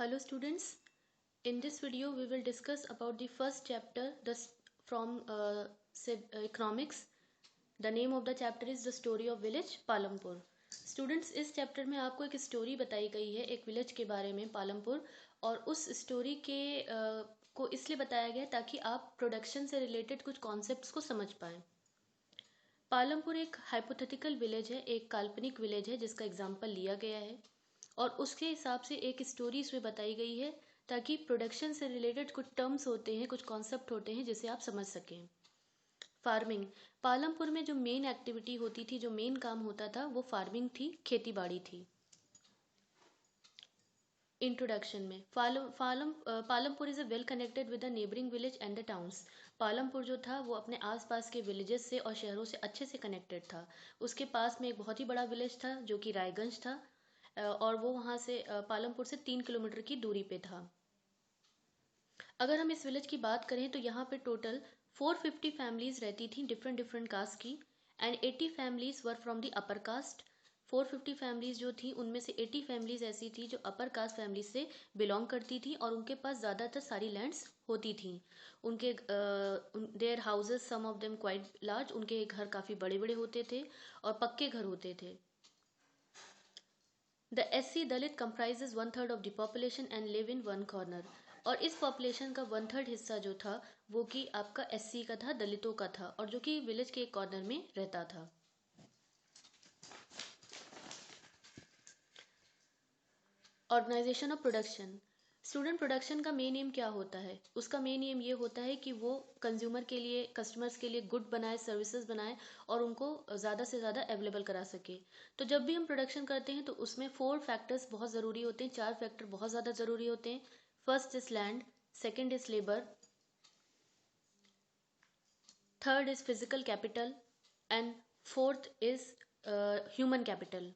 Hello students, in this video we will discuss about the first chapter from economics. The name of the chapter is the story of village Palampur. Students, इस chapter में आपको एक story बताई गई है एक village के बारे में पालमपुर, और उस स्टोरी के को इसलिए बताया गया ताकि आप प्रोडक्शन से रिलेटेड कुछ कॉन्सेप्ट्स को समझ पाएं. पालमपुर एक हाइपोथेटिकल विलेज है, एक काल्पनिक विलेज है जिसका एग्जाम्पल लिया गया है और उसके हिसाब से एक स्टोरी इसमें बताई गई है ताकि प्रोडक्शन से रिलेटेड कुछ टर्म्स होते हैं, कुछ कॉन्सेप्ट होते हैं जिसे आप समझ सकें. फार्मिंग. पालमपुर में जो मेन एक्टिविटी होती थी, जो मेन काम होता था, वो फार्मिंग थी, खेती बाड़ी थी. इंट्रोडक्शन में Palampur is a well connected with the neighbouring village and the towns. Palampur जो था वो अपने आसपास के विलेजेस से और शहरों से अच्छे से कनेक्टेड था. उसके पास में एक बहुत ही बड़ा विलेज था जो कि रायगंज था, और वो वहाँ से पालमपुर से 3 किलोमीटर की दूरी पे था. अगर हम इस विलेज की बात करें तो यहाँ पे टोटल 450 फैमिलीज रहती थी डिफरेंट डिफरेंट कास्ट की, and 80 families were from the upper caste. 450 families जो थी उनमें से 80 फैमिलीज ऐसी थी जो अपर कास्ट फैमिली से बिलोंग करती थी और उनके पास ज़्यादातर सारी लैंड्स होती थी. उनके their houses, some of them quite large, उनके घर काफ़ी बड़े बड़े होते थे और पक्के घर होते थे. The SC Dalit comprises 1/3 of the population and live in one corner. और इस पॉपुलेशन का 1/3 हिस्सा जो था वो कि आपका SC का था, दलितों का था, और जो कि विलेज के एक कॉर्नर में रहता था. Organisation of production. Student, production का मेन एम क्या होता है? उसका मेन एम ये होता है कि वो कंज्यूमर के लिए, कस्टमर्स के लिए गुड बनाए, सर्विसेज बनाए और उनको ज़्यादा से ज़्यादा अवेलेबल करा सके. तो जब भी हम प्रोडक्शन करते हैं तो उसमें 4 फैक्टर्स बहुत ज़रूरी होते हैं, 4 फैक्टर बहुत ज़्यादा ज़रूरी होते हैं. First is land, second is labour, third is physical capital, and fourth is human capital.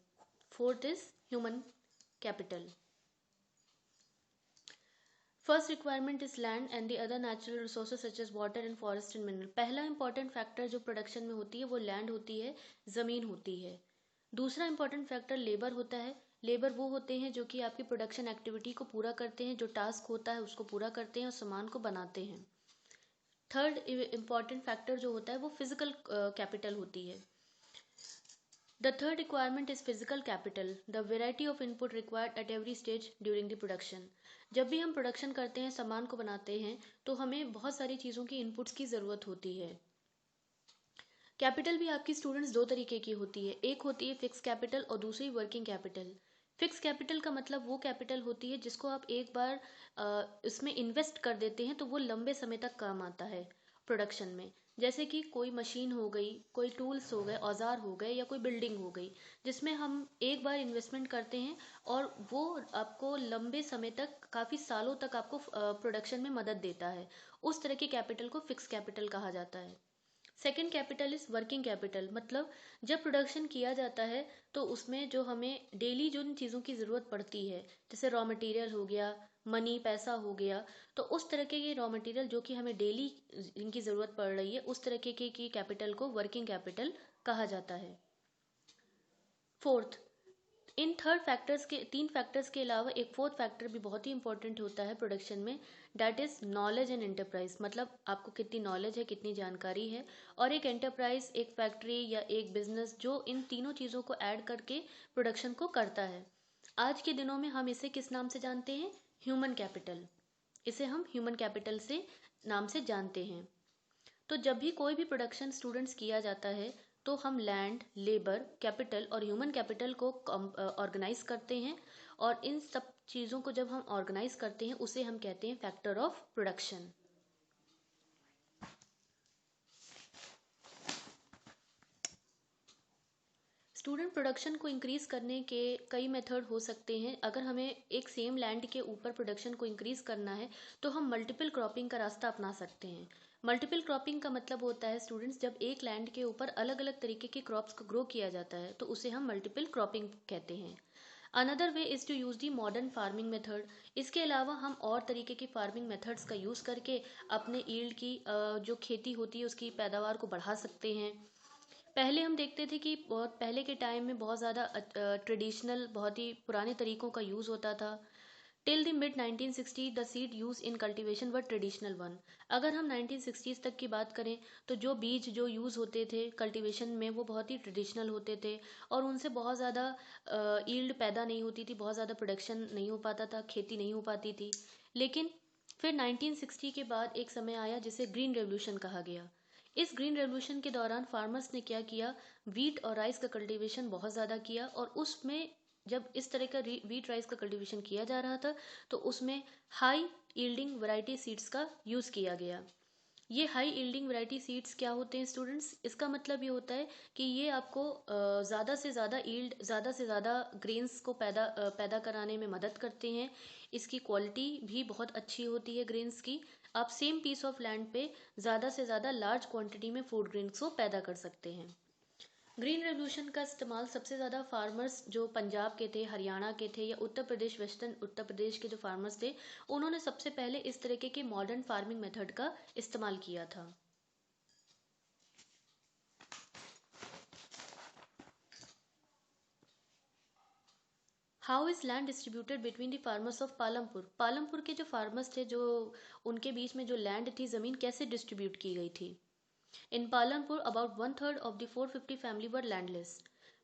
Fourth is human capital. First requirement is land and the other natural resources such as water and forest and mineral. पहला important factor जो production में होती है वो land होती है, ज़मीन होती है. दूसरा इंपॉर्टेंट फैक्टर लेबर होता है. लेबर वो होते हैं जो कि आपकी प्रोडक्शन एक्टिविटी को पूरा करते हैं, जो टास्क होता है उसको पूरा करते हैं और सामान को बनाते हैं. थर्ड इंपॉर्टेंट फैक्टर जो होता है वो फिजिकल कैपिटल होती है. The third requirement is physical capital, the variety of input required at every stage during the production. जब भी हम प्रोडक्शन करते हैं, सामान को बनाते हैं, तो हमें बहुत सारी चीज़ों की इनपुट्स की ज़रूरत होती है. कैपिटल भी आपकी स्टूडेंट्स 2 तरीके की होती है. एक होती है फिक्स कैपिटल और दूसरी वर्किंग कैपिटल. फिक्स कैपिटल का मतलब वो कैपिटल होती है जिसको आप एक बार इसमें इन्वेस्ट कर देते हैं तो वो लंबे समय तक काम आता है प्रोडक्शन में. जैसे कि कोई मशीन हो गई, कोई टूल्स हो गए, औजार हो गए, या कोई बिल्डिंग हो गई, जिसमें हम एक बार इन्वेस्टमेंट करते हैं और वो आपको लंबे समय तक, काफ़ी सालों तक आपको प्रोडक्शन में मदद देता है. उस तरह के कैपिटल को फिक्स कैपिटल कहा जाता है. Second capital is working capital. मतलब जब प्रोडक्शन किया जाता है तो उसमें जो हमें डेली जो चीज़ों की ज़रूरत पड़ती है, जैसे रॉ मटेरियल हो गया, मनी, पैसा हो गया, तो उस तरह के ये रॉ मटेरियल जो कि हमें डेली इनकी ज़रूरत पड़ रही है, उस तरह के की कैपिटल को वर्किंग कैपिटल कहा जाता है. फोर्थ, इन थर्ड फैक्टर्स के, 3 फैक्टर्स के अलावा एक फोर्थ फैक्टर भी बहुत ही इंपॉर्टेंट होता है प्रोडक्शन में, that is knowledge and enterprise. मतलब आपको कितनी नॉलेज है, कितनी जानकारी है, और एक एंटरप्राइज, एक फैक्ट्री या एक बिजनेस जो इन तीनों चीज़ों को ऐड करके प्रोडक्शन को करता है. आज के दिनों में हम इसे किस नाम से जानते हैं? Human capital. इसे हम ह्यूमन कैपिटल से नाम से जानते हैं. तो जब भी कोई भी प्रोडक्शन स्टूडेंट्स किया जाता है तो हम लैंड, लेबर, कैपिटल और ह्यूमन कैपिटल को ऑर्गेनाइज करते हैं, और इन सब चीज़ों को जब हम ऑर्गेनाइज करते हैं उसे हम कहते हैं factor of production. Student, production को इंक्रीज करने के कई मेथड हो सकते हैं. अगर हमें एक सेम लैंड के ऊपर प्रोडक्शन को इंक्रीज करना है तो हम मल्टीपल क्रॉपिंग का रास्ता अपना सकते हैं. मल्टीपल क्रॉपिंग का मतलब होता है स्टूडेंट्स, जब एक लैंड के ऊपर अलग अलग तरीके के क्रॉप्स को ग्रो किया जाता है तो उसे हम मल्टीपल क्रॉपिंग कहते हैं. Another way is to use the modern farming method. इसके अलावा हम और तरीके की फार्मिंग मेथड्स का यूज़ करके अपने ईल्ड की जो खेती होती है उसकी पैदावार को बढ़ा सकते हैं. पहले हम देखते थे कि बहुत पहले के टाइम में बहुत ज़्यादा ट्रेडिशनल, बहुत ही पुराने तरीकों का यूज़ होता था. Till the mid 1960 the seed use in cultivation were traditional one. अगर हम 1960s तक की बात करें तो जो बीज जो यूज़ होते थे कल्टीवेशन में वो बहुत ही ट्रेडिशनल होते थे और उनसे बहुत ज़्यादा ईल्ड पैदा नहीं होती थी, बहुत ज़्यादा प्रोडक्शन नहीं हो पाता था, खेती नहीं हो पाती थी। लेकिन फिर 1960 के बाद एक समय आया जिसे ग्रीन रेवोल्यूशन कहा गया। इस ग्रीन रेवोल्यूशन के दौरान फार्मर्स ने क्या किया, वीट और राइस का कल्टीवेशन बहुत ज़्यादा किया और उसमें जब इस तरह का वीट राइस का कल्टीवेशन किया जा रहा था तो उसमें हाई यील्डिंग वैरायटी सीड्स का यूज़ किया गया। ये हाई यील्डिंग वैरायटी सीड्स क्या होते हैं स्टूडेंट्स? इसका मतलब ये होता है कि ये आपको ज़्यादा से ज़्यादा यील्ड, ज़्यादा से ज़्यादा ग्रेन्स को पैदा कराने में मदद करते हैं। इसकी क्वालिटी भी बहुत अच्छी होती है ग्रेन्स की। आप सेम पीस ऑफ लैंड पे ज़्यादा से ज़्यादा लार्ज क्वांटिटी में फूड ग्रेन्स को पैदा कर सकते हैं। ग्रीन रेवोल्यूशन का इस्तेमाल सबसे ज़्यादा फार्मर्स जो पंजाब के थे, हरियाणा के थे या उत्तर प्रदेश, वेस्टर्न उत्तर प्रदेश के जो फार्मर्स थे, उन्होंने सबसे पहले इस तरीके के मॉडर्न फार्मिंग मेथड का इस्तेमाल किया था। How is land distributed between the farmers of Palampur? Palampur के जो फार्मर्स थे, जो उनके बीच में जो लैंड थी, ज़मीन कैसे डिस्ट्रीब्यूट की गई थी? In Palampur about 1/3 of the 450 family were landless.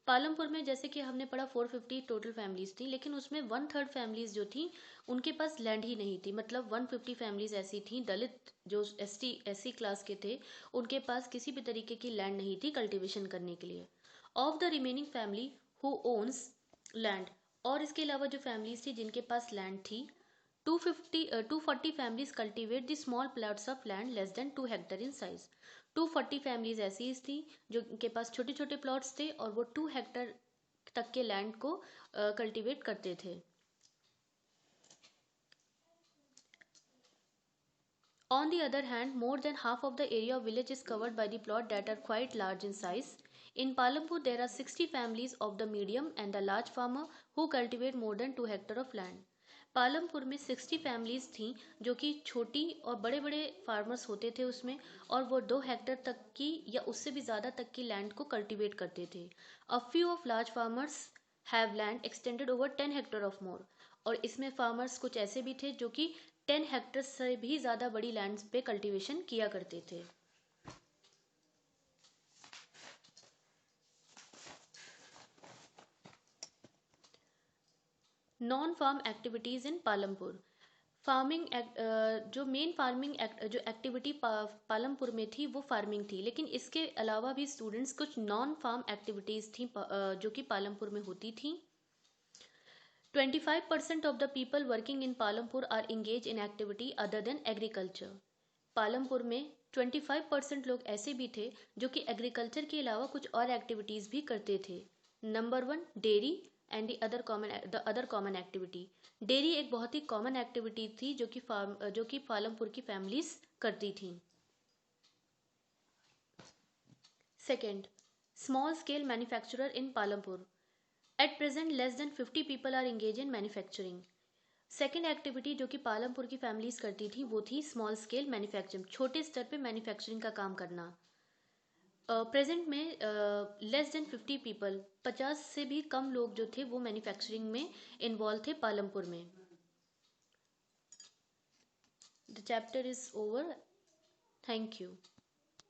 Palampur में जैसे कि हमने पढ़ा 450 टोटल फैमिलीज थी, लेकिन उसमें 1/3 फैमिलीज जो थी उनके पास लैंड ही नहीं थी। मतलब 150 फैमिलीज ऐसी थी, दलित जो एससी क्लास के थे, उनके पास किसी भी तरीके की लैंड नहीं थी कल्टीवेशन करने के लिए। Of the remaining family who owns land, और इसके अलावा जो फैमिलीज थी जिनके पास लैंड थी, 240 families cultivate the small plots of land less than 2 hectare in size. 240 families ऐसी थी जो उनके पास छोटे छोटे प्लॉट्स थे और वो 2 हेक्टेयर तक के लैंड को कल्टीवेट करते थे। On the other hand, more than half of the area of village is covered by the plot that are quite large in size. In Palampur, there are 60 families of the medium and the large farmer who cultivate more than 2 hectare of land. Palampur में 60 families थी जो कि छोटी और बड़े बड़े farmers होते थे उसमें, और वो 2 हेक्टेयर तक की या उससे भी ज़्यादा तक की लैंड को कल्टीवेट करते थे। A few of large farmers have land extended over 10 hectare of more, और इसमें फार्मर्स कुछ ऐसे भी थे जो कि 10 हेक्टेयर से भी ज़्यादा बड़ी लैंड्स पे कल्टीवेशन किया करते थे। नॉन फार्म एक्टिविटीज़ इन पालमपुर। फार्मिंग जो मेन फार्मिंग जो एक्टिविटी पालमपुर में थी वो फार्मिंग थी, लेकिन इसके अलावा भी स्टूडेंट्स कुछ नॉन फार्म एक्टिविटीज़ थी जो कि पालमपुर में होती थी। 25% of the people working in Palampur are engaged in activity other than agriculture. Palampur में 25% लोग ऐसे भी थे जो कि एग्रीकल्चर के अलावा कुछ और एक्टिविटीज़ भी करते थे। Number 1 dairy and the other common activity. Dairy एक बहुत ही कॉमन एक्टिविटी थी जो कि पालमपुर की फैमिलीज करती थी। Second, small scale manufacturer in Palampur. At present less than 50 people are engage in manufacturing. Second activity जो कि पालमपुर की फैमिलीज करती थी वो थी स्मॉल स्केल मैन्युफैक्चरिंग, छोटे स्तर पे मैन्युफैक्चरिंग का काम करना। प्रेजेंट में लेस देन 50 पीपल, 50 से भी कम लोग जो थे वो मैन्युफैक्चरिंग में इन्वॉल्व थे पालमपुर में। The chapter is over. Thank you.